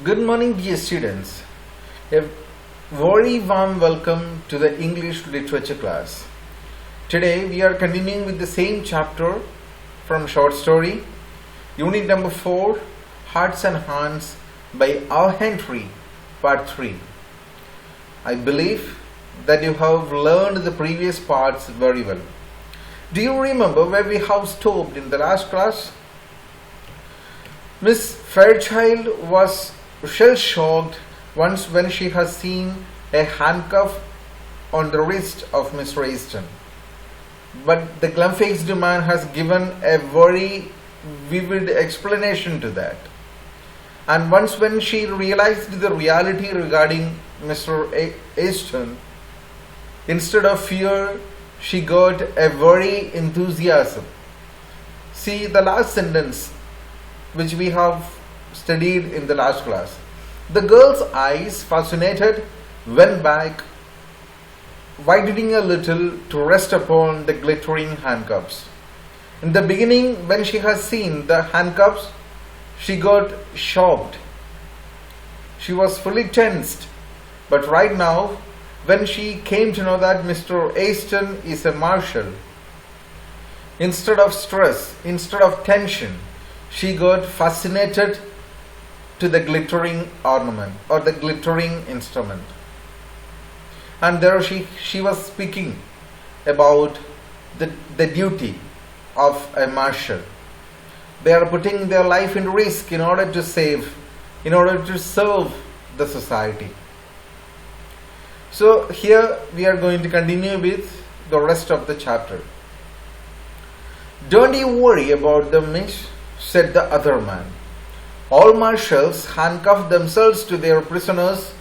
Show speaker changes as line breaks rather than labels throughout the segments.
Good morning, dear students. A very warm welcome to the English literature class. Today we are continuing with the same chapter from short story, unit number 4, Hearts and Hands by R. Henry, part 3. I believe that you have learned the previous parts very well. Do you remember where we have stopped in the last class? Miss Fairchild was shell-shocked once when she has seen a handcuff on the wrist of Mr. Easton. But the Glamfaced Man has given a very vivid explanation to that. And once when she realized the reality regarding Mr. Easton, instead of fear, she got a very enthusiasm. See the last sentence which we have studied in the last class. The girl's eyes, fascinated, went back, widening a little to rest upon the glittering handcuffs. In the beginning, when she has seen the handcuffs, she got shocked. She was fully tensed. But right now, when she came to know that Mr. Easton is a marshal, instead of stress, instead of tension, she got fascinated to the glittering ornament or the glittering instrument. And there she was speaking about the duty of a marshal. They are putting their life in risk in order to save, in order to serve the society. So here we are going to continue with the rest of the chapter. Don't you worry about them, miss, said the other man. All marshals handcuff themselves to their prisoners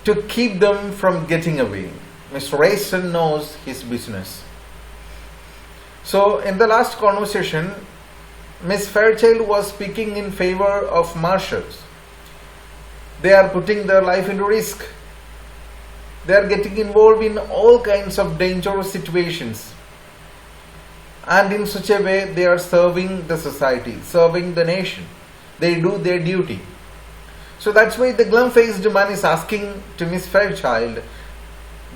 to keep them from getting away. Mr. Easton knows his business. So in the last conversation, Miss Fairchild was speaking in favor of marshals. They are putting their life into risk. They are getting involved in all kinds of dangerous situations. And in such a way, they are serving the society, serving the nation. They do their duty. So that's why the glum-faced man is asking to Miss Fairchild,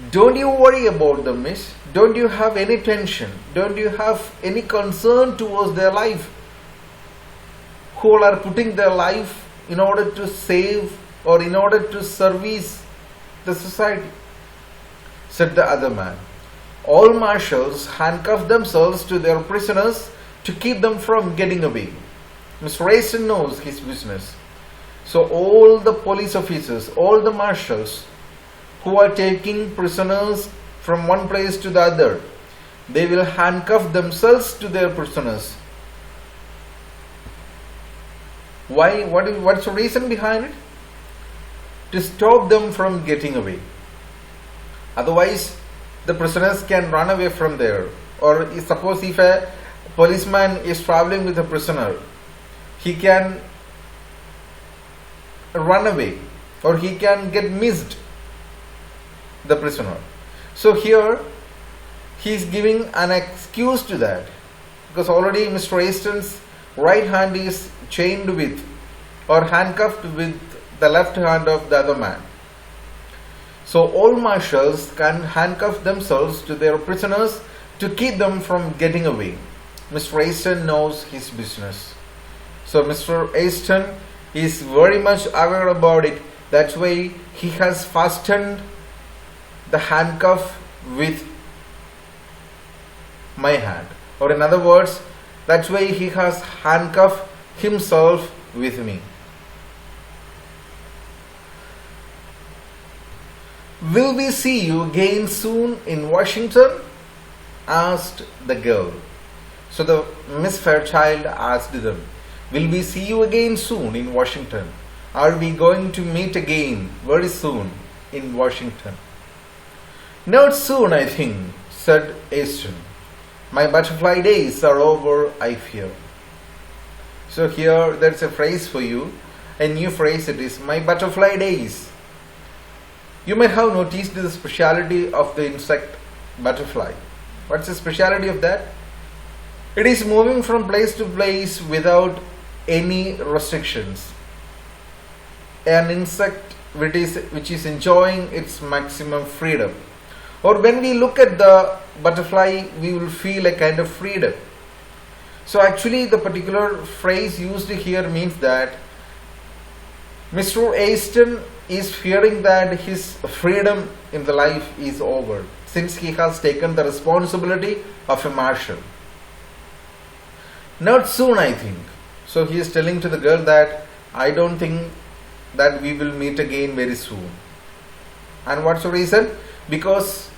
don't you worry about them, miss? Don't you have any tension? Don't you have any concern towards their life? Who are putting their life in order to save or in order to service the society? Said the other man. All marshals handcuff themselves to their prisoners to keep them from getting away. Mr. Easton knows his business. So all the police officers, all the marshals who are taking prisoners from one place to the other, they will handcuff themselves to their prisoners. Why? What's the reason behind it? To stop them from getting away. Otherwise, the prisoners can run away from there. Or suppose if a policeman is traveling with a prisoner, he can run away or he can get missed, the prisoner. So here he is giving an excuse to that, because already Mr. Easton's right hand is chained with or handcuffed with the left hand of the other man. So all marshals can handcuff themselves to their prisoners to keep them from getting away. Mr. Easton knows his business. So Mr. Easton is very much aware about it. That's why he has fastened the handcuff with my hand. Or in other words, that's why he has handcuffed himself with me. Will we see you again soon in Washington? Asked the girl. So the Miss Fairchild asked them, will we see you again soon in Washington? Are we going to meet again very soon in Washington? Not soon, I think, said Easton. My butterfly days are over, I fear. So here there's a phrase for you, a new phrase it is, my butterfly days. You might have noticed the speciality of the insect butterfly. What's the speciality of that? It is moving from place to place without any restrictions. an insect which is enjoying its maximum freedom. Or when we look at the butterfly, we will feel a kind of freedom. So actually the particular phrase used here means that Mr. Easton is fearing that his freedom in the life is over since he has taken the responsibility of a marshal. Not soon, I think. So he is telling to the girl that I don't think that we will meet again very soon. And what's the reason? Because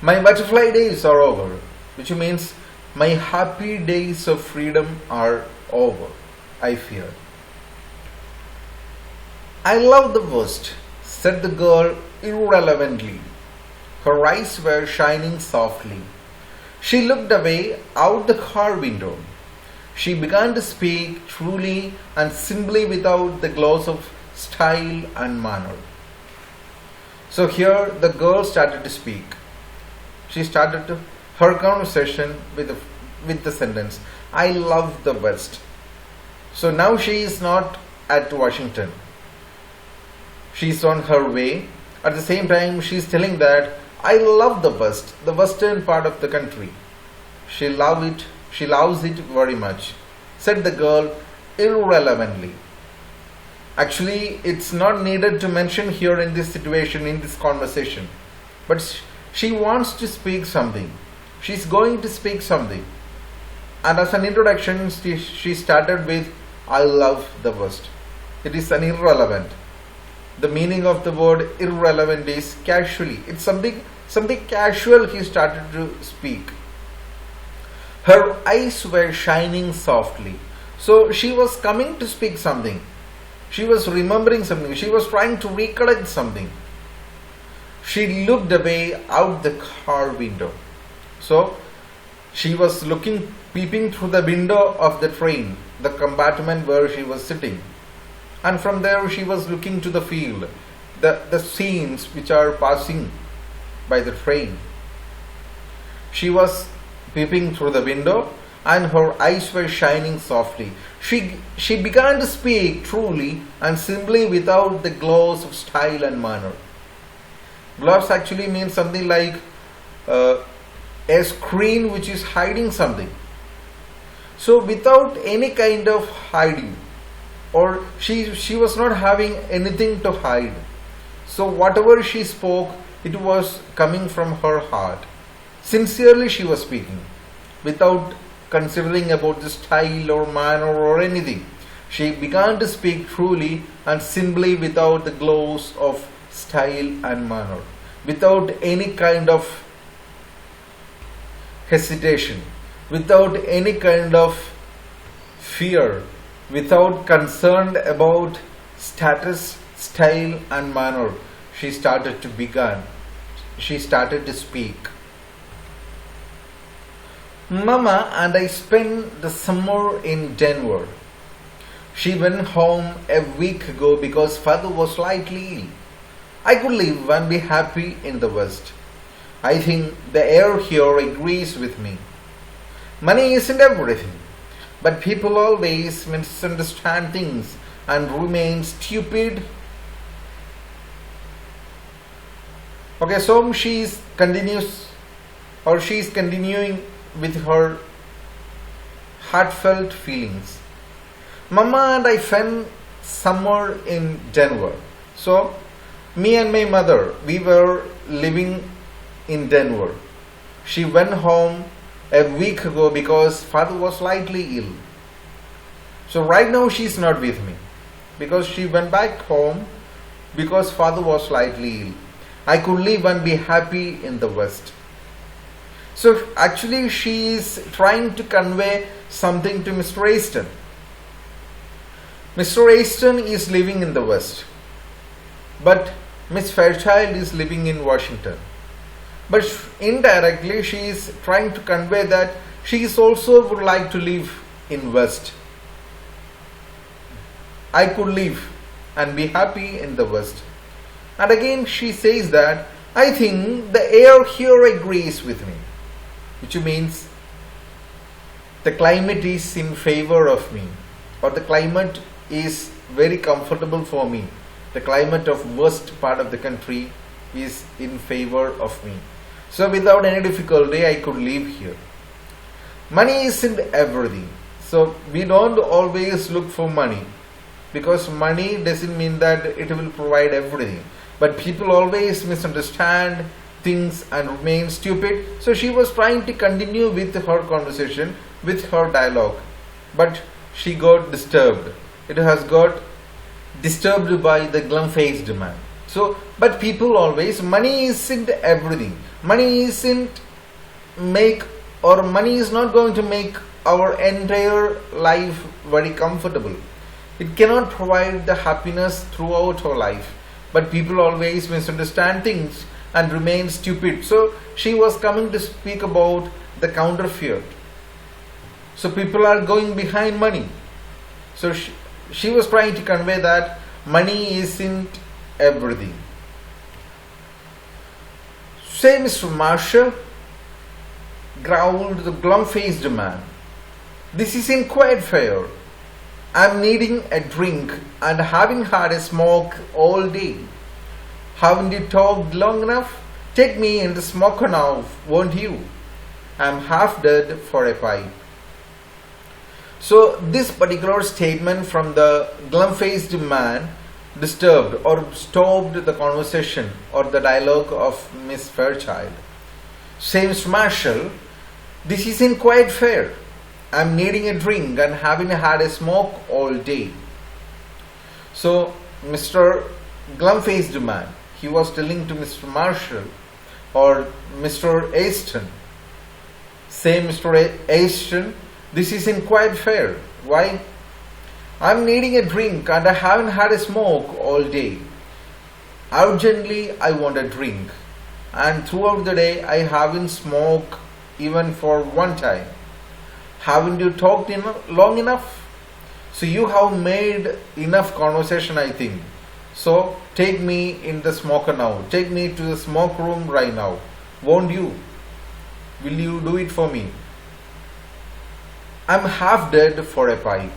my butterfly days are over, which means my happy days of freedom are over, I fear. I love the worst, said the girl irrelevantly. Her eyes were shining softly. She looked away out the car window. She began to speak truly and simply without the gloss of style and manner. So here the girl started to speak. She started her conversation with the sentence, I love the West. So now she is not at Washington. She is on her way. At the same time, she is telling that I love the West, the western part of the country. She loves it very much, said the girl irrelevantly. Actually, it's not needed to mention here in this situation, in this conversation. But she wants to speak something. She's going to speak something. And as an introduction, she started with, I love the West. It is an irrelevant. The meaning of the word irrelevant is casually. It's something casual he started to speak. Her eyes were shining softly. So she was coming to speak something. She was remembering something. She was trying to recollect something. She looked away out the car window. So she was peeping through the window of the train, the compartment where she was sitting. And from there she was looking to the field, the scenes which are passing by the train. She was peeping through the window and her eyes were shining softly. She began to speak truly and simply without the gloss of style and manner. Gloss actually means something like a screen which is hiding something. So without any kind of hiding, or she was not having anything to hide. So whatever she spoke, it was coming from her heart. Sincerely she was speaking, without considering about the style or manner or anything. She began to speak truly and simply without the gloss of style and manner, without any kind of hesitation, without any kind of fear, without concern about status, style and manner. She started to speak. Mama and I spent the summer in Denver. She went home a week ago because father was slightly ill. I could live and be happy in the West. I think the air here agrees with me. Money isn't everything, but people always misunderstand things and remain stupid. Okay, so she's continuing with her heartfelt feelings. Mama and I spent summer in Denver. So me and my mother, we were living in Denver. She went home a week ago because father was slightly ill. So right now she's not with me because she went back home because father was slightly ill. I could live and be happy in the West. So actually she is trying to convey something to Mr. Easton. Mr. Easton is living in the West, but Miss Fairchild is living in Washington. But indirectly she is trying to convey that she is also would like to live in West. I could live and be happy in the West. And again she says that I think the air here agrees with me, which means the climate is in favor of me, or the climate is very comfortable for me. The climate of worst part of the country is in favor of me. So without any difficulty, I could live here. Money isn't everything. So we don't always look for money, because money doesn't mean that it will provide everything. But people always misunderstand things and remain stupid. So she was trying to continue with her conversation, with her dialogue, but she got disturbed. It has got disturbed by the glum-faced man. So, but people always, money isn't everything. Money isn't money is not going to make our entire life very comfortable. It cannot provide the happiness throughout our life. But people always misunderstand things and remain stupid. So she was coming to speak about the counterfeit. So people are going behind money. So she was trying to convey that money isn't everything. Say, Mr. Marshall, growled the glum-faced man, this isn't quite fair. I'm needing a drink and having had a smoke all day. Haven't you talked long enough? Take me in the smoker now, won't you? I'm half dead for a pipe. So this particular statement from the glum-faced man disturbed or stopped the conversation or the dialogue of Miss Fairchild. Say, Mr. Marshall, this isn't quite fair. I'm needing a drink and having had a smoke all day. So Mr. Glum-faced man, he was telling to Mr. Marshall or Mr. Easton, say, Mr. Easton, this isn't quite fair. Why? I'm needing a drink and I haven't had a smoke all day. Urgently, I want a drink. And throughout the day, I haven't smoked even for one time. Haven't you talked long enough? So you have made enough conversation, I think. So take me in the smoker now. Take me to the smoke room right now. Won't you? Will you do it for me? I'm half dead for a pipe.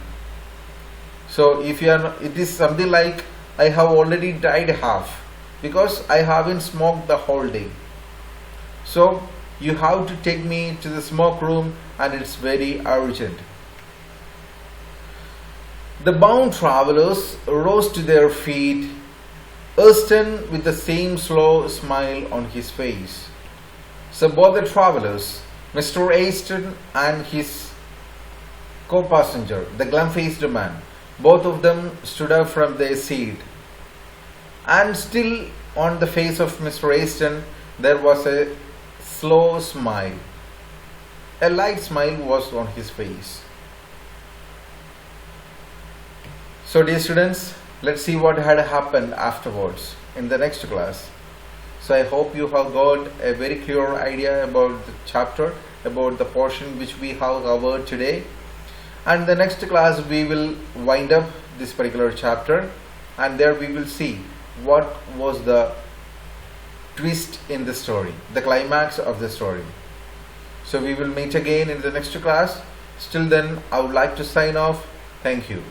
So if you are, it is something like I have already died half because I haven't smoked the whole day. So you have to take me to the smoke room and it's very urgent. The bound travelers rose to their feet, Easton with the same slow smile on his face. So both the travelers, Mr. Easton and his co-passenger, the glum-faced man, both of them stood up from their seat. And still on the face of Mr. Easton there was a slow smile. A light smile was on his face. So dear students, let's see what had happened afterwards in the next class. So I hope you have got a very clear idea about the chapter, about the portion which we have covered today. And the next class we will wind up this particular chapter and there we will see what was the twist in the story, the climax of the story. So we will meet again in the next class. Still then, I would like to sign off. Thank you.